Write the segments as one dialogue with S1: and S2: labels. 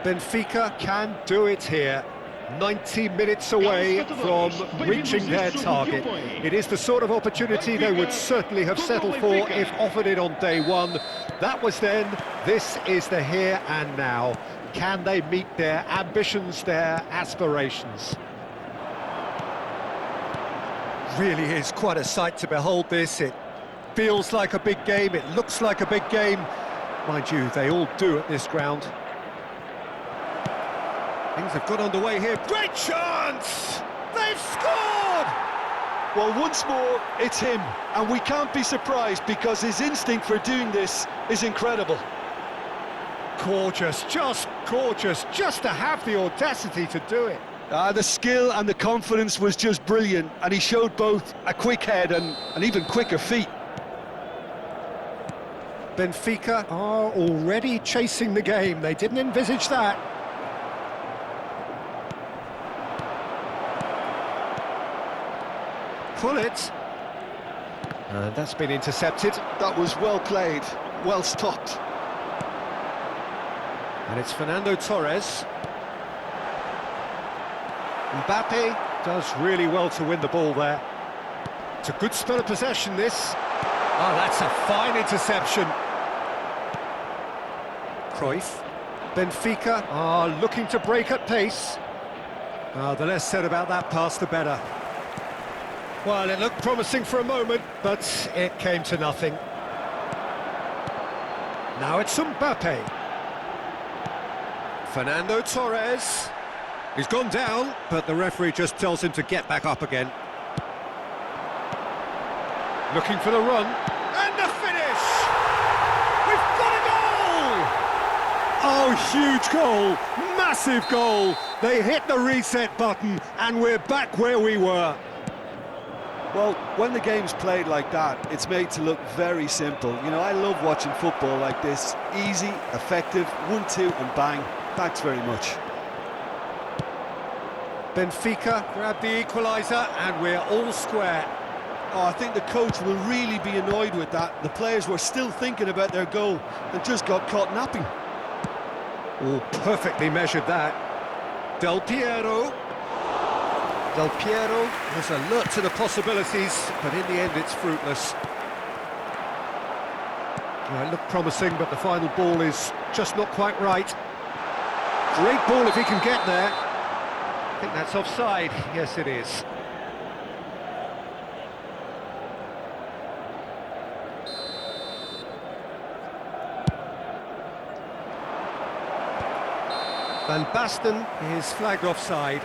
S1: Benfica can do it here. 90 minutes away from reaching their target. It is the sort of opportunity they would certainly have settled for if offered it on day one. That was then, this is the here and now. Can they meet their ambitions, their aspirations? Really is quite a sight to behold this. It feels like a big game, it looks like a big game. Mind you, they all do at this ground. Things have got underway here. Great chance! They've scored!
S2: Well, once more, it's him. And we can't be surprised because his instinct for doing this is incredible.
S1: Gorgeous, just to have the audacity to do it.
S2: The skill and the confidence was just brilliant, and he showed both a quick head and even quicker feet.
S1: Benfica are already chasing the game. They didn't envisage that. Pull it. And that's been intercepted.
S2: That was well played, well stopped.
S1: And it's Fernando Torres. Mbappe does really well to win the ball there. It's a good spell of possession, this. Oh, that's a fine interception. Cruyff. Benfica are looking to break at pace. The less said about that pass, the better. Well, it looked promising for a moment, but it came to nothing. Now it's Mbappe. Fernando Torres. He's gone down, but the referee just tells him to get back up again. Looking for the run. And the finish! We've got a goal! Oh, huge goal! Massive goal! They hit the reset button, and we're back where we were.
S2: Well, when the game's played like that, it's made to look very simple. You know, I love watching football like this. Easy, effective, 1-2 and bang. Thanks very much.
S1: Benfica grab the equaliser and we're all square.
S2: Oh, I think the coach will really be annoyed with that. The players were still thinking about their goal and just got caught napping.
S1: Oh, perfectly measured that. Del Piero. Del Piero was alert to the possibilities, but in the end it's fruitless. Well, it looked promising, but the final ball is just not quite right. Great ball if he can get there. I think that's offside. Yes, it is. Van Basten is flagged offside.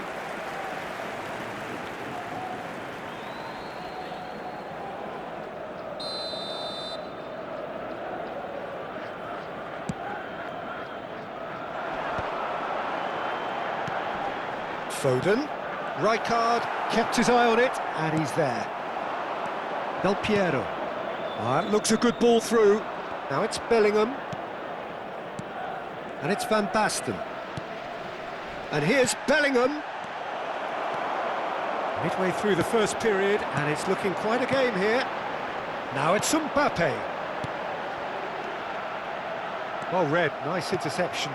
S1: Foden, Rijkaard kept his eye on it, and he's there. Del Piero. That looks a good ball through. Now it's Bellingham. And it's Van Basten. And here's Bellingham. Midway through the first period, and it's looking quite a game here. Now it's Mbappe. Well read, nice interception.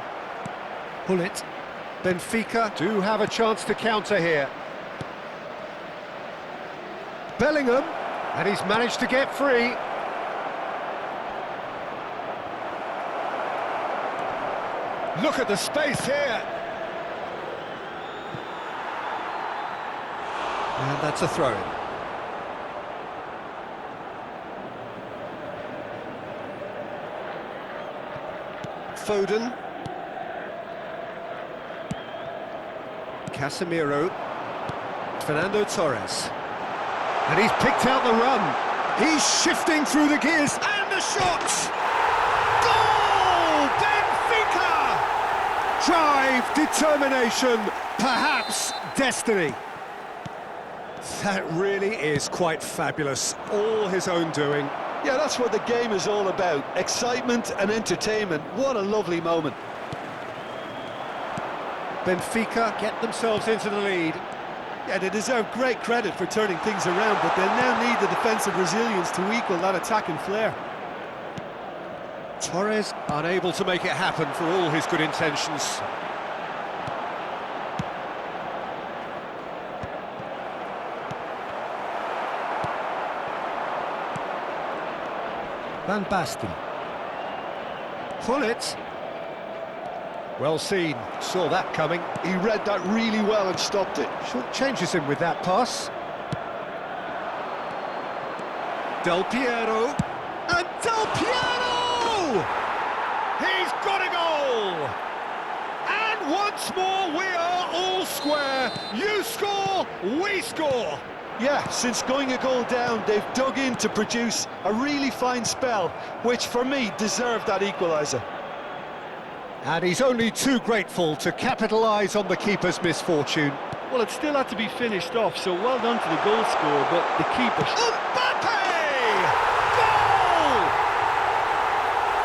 S1: Pull it. Benfica do have a chance to counter here. Bellingham, and he's managed to get free. Look at the space here. And that's a throw-in. Foden. Casemiro, Fernando Torres, and he's picked out the run. He's shifting through the gears, and the shot! Goal! Benfica! Drive, determination, perhaps destiny. That really is quite fabulous, all his own doing.
S2: Yeah, that's what the game is all about. Excitement and entertainment. What a lovely moment.
S1: Benfica get themselves into the lead.
S2: Yeah, they deserve great credit for turning things around, but they'll now need the defensive resilience to equal that attacking flair.
S1: Torres unable to make it happen for all his good intentions. Van Basten. Pullet. Well seen, saw that coming.
S2: He read that really well and stopped it.
S1: Short changes him with that pass. Del Piero. And Del Piero! He's got a goal! And once more we are all square. You score, we score.
S2: Yeah, since going a goal down, they've dug in to produce a really fine spell, which for me deserved that equaliser.
S1: And he's only too grateful to capitalise on the keeper's misfortune.
S2: Well, it still had to be finished off, so well done to the goal scorer, but the keeper...
S1: Mbappe! Goal!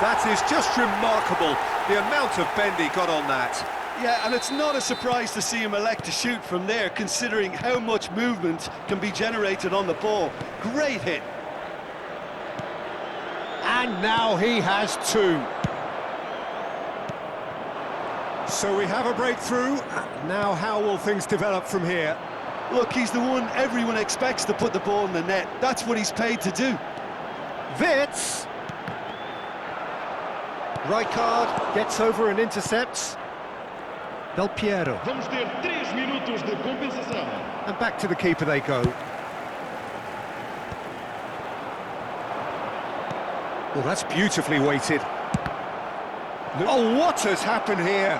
S1: That is just remarkable, the amount of bend he got on that.
S2: Yeah, and it's not a surprise to see him elect to shoot from there, considering how much movement can be generated on the ball. Great hit.
S1: And now he has two. So we have a breakthrough. Now how will things develop from here?
S2: Look, he's the one everyone expects to put the ball in the net. That's what he's paid to do.
S1: Wits. Rijkaard gets over and intercepts. Del Piero.
S3: Vamos ter 3 minutos de compensação.
S1: And back to the keeper they go. Well, that's beautifully weighted. Oh, what has happened here?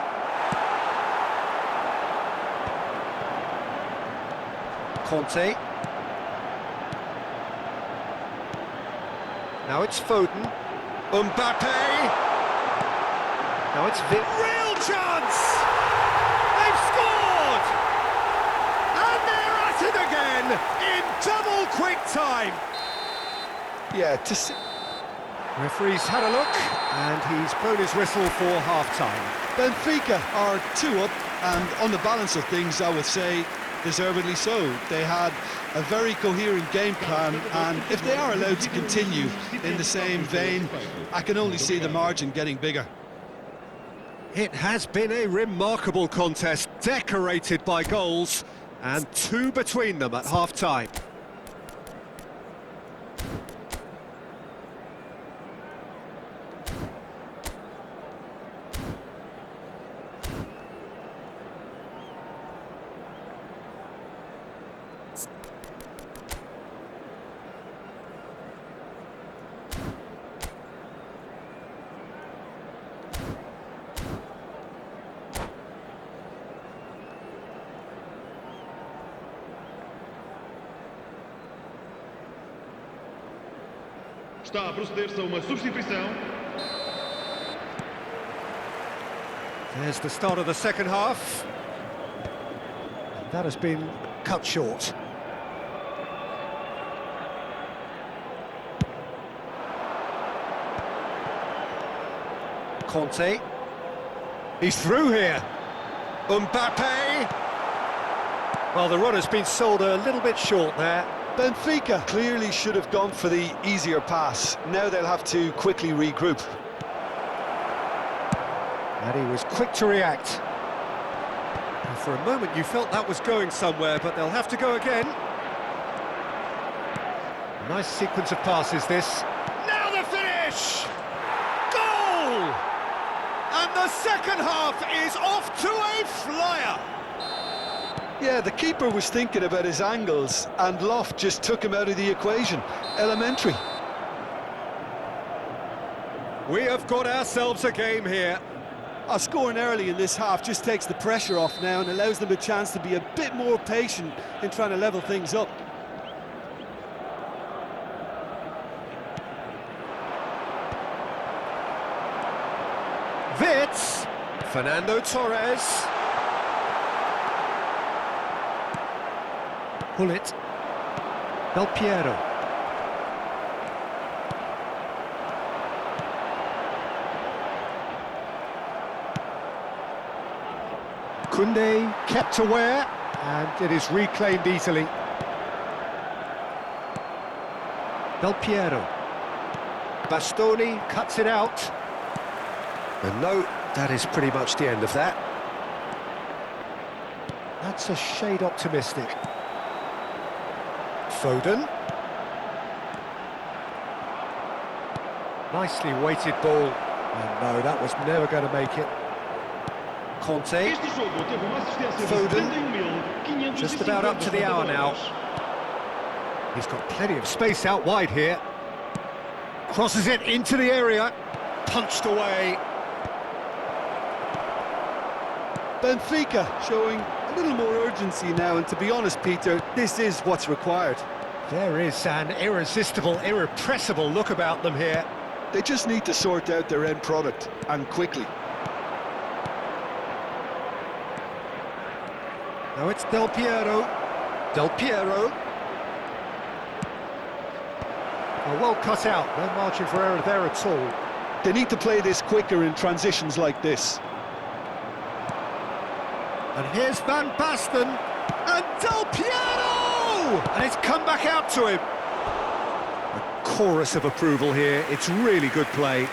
S1: Conte. Now it's Foden. Mbappe. Now it's real chance! They've scored! And they're at it again in double quick time.
S2: Yeah, to see...
S1: Referee's had a look, and he's blown his whistle for half-time.
S2: Benfica are 2 up, and on the balance of things, I would say, deservedly so. They had a very coherent game plan, and if they are allowed to continue in the same vein, I can only see the margin getting bigger.
S1: It has been a remarkable contest, decorated by goals, and 2 between them at half-time.
S3: Está a proceder-se a uma substituição.
S1: There's the start of the second half. That has been cut short. Conte. He's through here. Mbappe. Well, the run has been sold a little bit short there.
S2: Benfica clearly should have gone for the easier pass. Now they'll have to quickly regroup.
S1: And he was quick to react. And for a moment you felt that was going somewhere, but they'll have to go again. Nice sequence of passes, this. Now the finish! Goal! And the second half is off to a flyer!
S2: Yeah, the keeper was thinking about his angles, and Loft just took him out of the equation. Elementary.
S1: We have got ourselves a game here.
S2: Scoring early in this half just takes the pressure off now and allows them a chance to be a bit more patient in trying to level things up.
S1: Wits. Fernando Torres. Pullet. Del Piero. Koundé kept aware, and it is reclaimed easily. Del Piero. Bastoni cuts it out. And no, that is pretty much the end of that. That's a shade optimistic. Foden. Nicely weighted ball. And no, that was never going to make it. Conte.
S3: Este jogo teve uma assistência de
S1: Foden.
S3: 71.550
S1: Just about up to the hour now. He's got plenty of space out wide here. Crosses it into the area. Punched away.
S2: Benfica showing a little more urgency now, and to be honest, Peter, this is what's required.
S1: There is an irresistible, irrepressible look about them here.
S2: They just need to sort out their end product, and quickly.
S1: Now it's Del Piero. Del Piero. Oh, well cut out, no margin for error there at all.
S2: They need to play this quicker in transitions like this.
S1: And here's Van Basten, and Del Piero! And it's come back out to him. A chorus of approval here, it's really good play.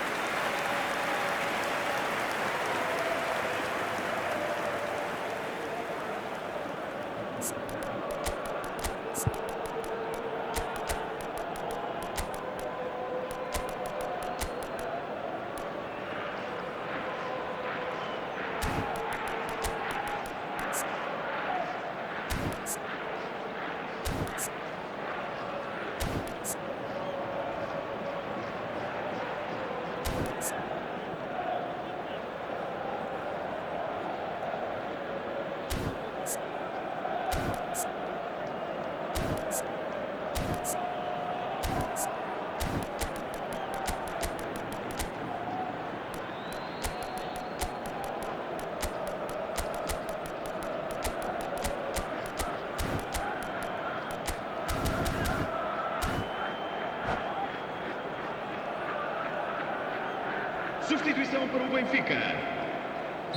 S3: Substituição para o Benfica.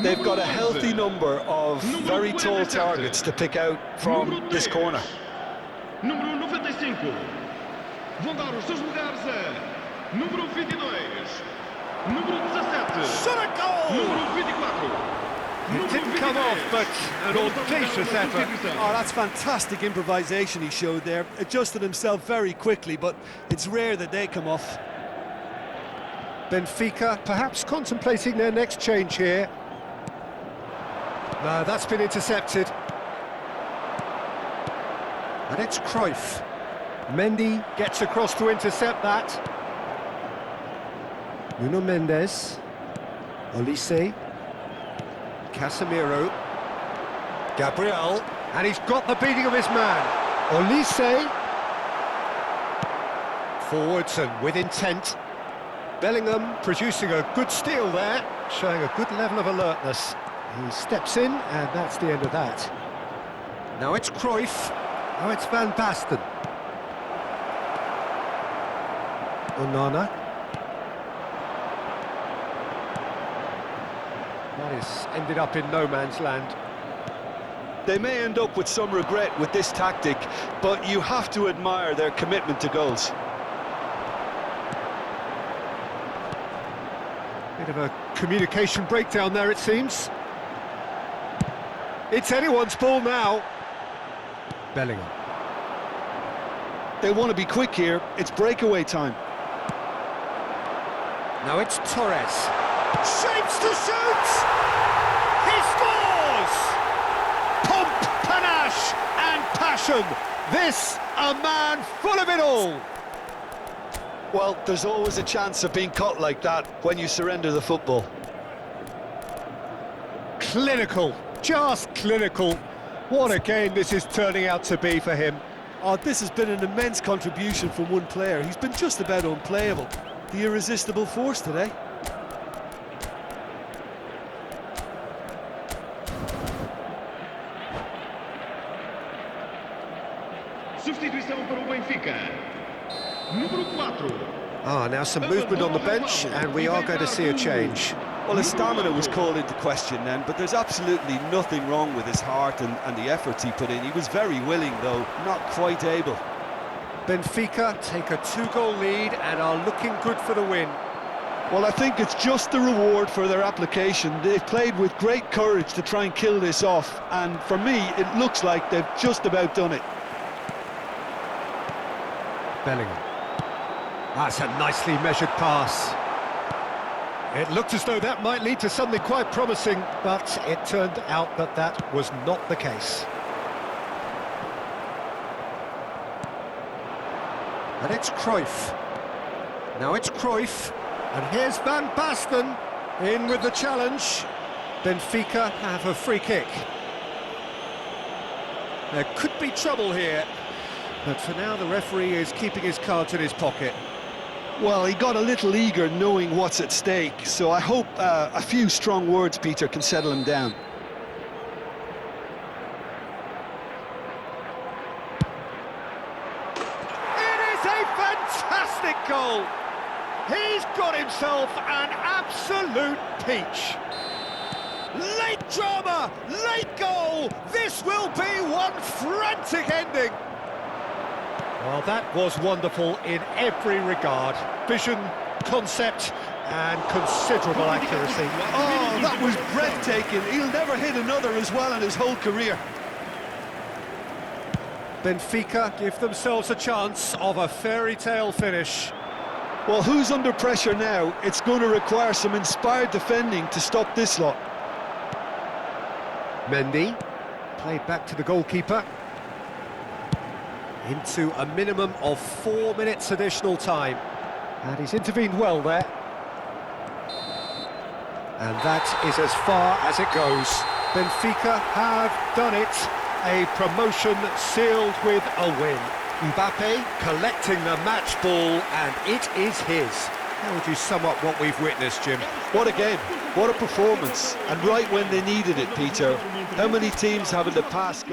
S2: They've got a healthy number of very tall targets to pick out from this corner.
S3: Número 95. Vão dar os seus lugares a número 22. Número 17.
S1: Shot a goal!
S3: Número 24.
S1: It didn't come off, but an audacious effort.
S2: Oh, that's fantastic improvisation he showed there. Adjusted himself very quickly, but it's rare that they come off.
S1: Benfica perhaps contemplating their next change here. No, that's been intercepted. And it's Cruyff. Mendy gets across to intercept that. Nuno Mendes. Olise. Casemiro. Gabriel. And he's got the beating of his man. Olise. Forwards and with intent. Bellingham producing a good steal there, showing a good level of alertness. He steps in, and that's the end of that. Now it's Cruyff. Now it's Van Basten. Onana. That has ended up in no man's land.
S2: They may end up with some regret with this tactic, but you have to admire their commitment to goals.
S1: Bit of a communication breakdown there, it seems. It's anyone's ball now. Bellingham.
S2: They want to be quick here. It's breakaway time.
S1: Now it's Torres. Shapes to shoot! He scores! Pomp, panache and passion. This, a man full of it all.
S2: Well, there's always a chance of being caught like that when you surrender the football.
S1: Clinical, just clinical. What a game this is turning out to be for him.
S2: Oh, this has been an immense contribution from one player. He's been just about unplayable. The irresistible force today.
S3: Substituição para o Benfica. Número 4.
S1: Now some movement on the bench, and we are going to see a change.
S2: Well, his stamina was called into question then, but there's absolutely nothing wrong with his heart and the efforts he put in. He was very willing, though, not quite able.
S1: Benfica take a 2-goal lead and are looking good for the win.
S2: Well, I think it's just the reward for their application. They've played with great courage to try and kill this off, and for me, it looks like they've just about done it.
S1: Bellingham. That's a nicely measured pass. It looked as though that might lead to something quite promising, but it turned out that that was not the case. And it's Cruyff. Now it's Cruyff, and here's Van Basten in with the challenge. Benfica have a free kick. There could be trouble here, but for now the referee is keeping his cards in his pocket.
S2: Well, he got a little eager knowing what's at stake, so I hope a few strong words, Peter, can settle him down.
S1: It is a fantastic goal! He's got himself an absolute peach. Late drama, late goal! This will be one frantic ending! Well, that was wonderful in every regard. Vision, concept, and considerable accuracy.
S2: Oh, that was breathtaking. He'll never hit another as well in his whole career.
S1: Benfica give themselves a chance of a fairy tale finish.
S2: Well, who's under pressure now? It's going to require some inspired defending to stop this lot.
S1: Mendy, played back to the goalkeeper. Into a minimum of 4 minutes additional time. And he's intervened well there. And that is as far as it goes. Benfica have done it. A promotion sealed with a win. Mbappe collecting the match ball, and it is his. How would you sum up what we've witnessed, Jim?
S2: What a game, what a performance, and right when they needed it, Peter. How many teams have in the past got...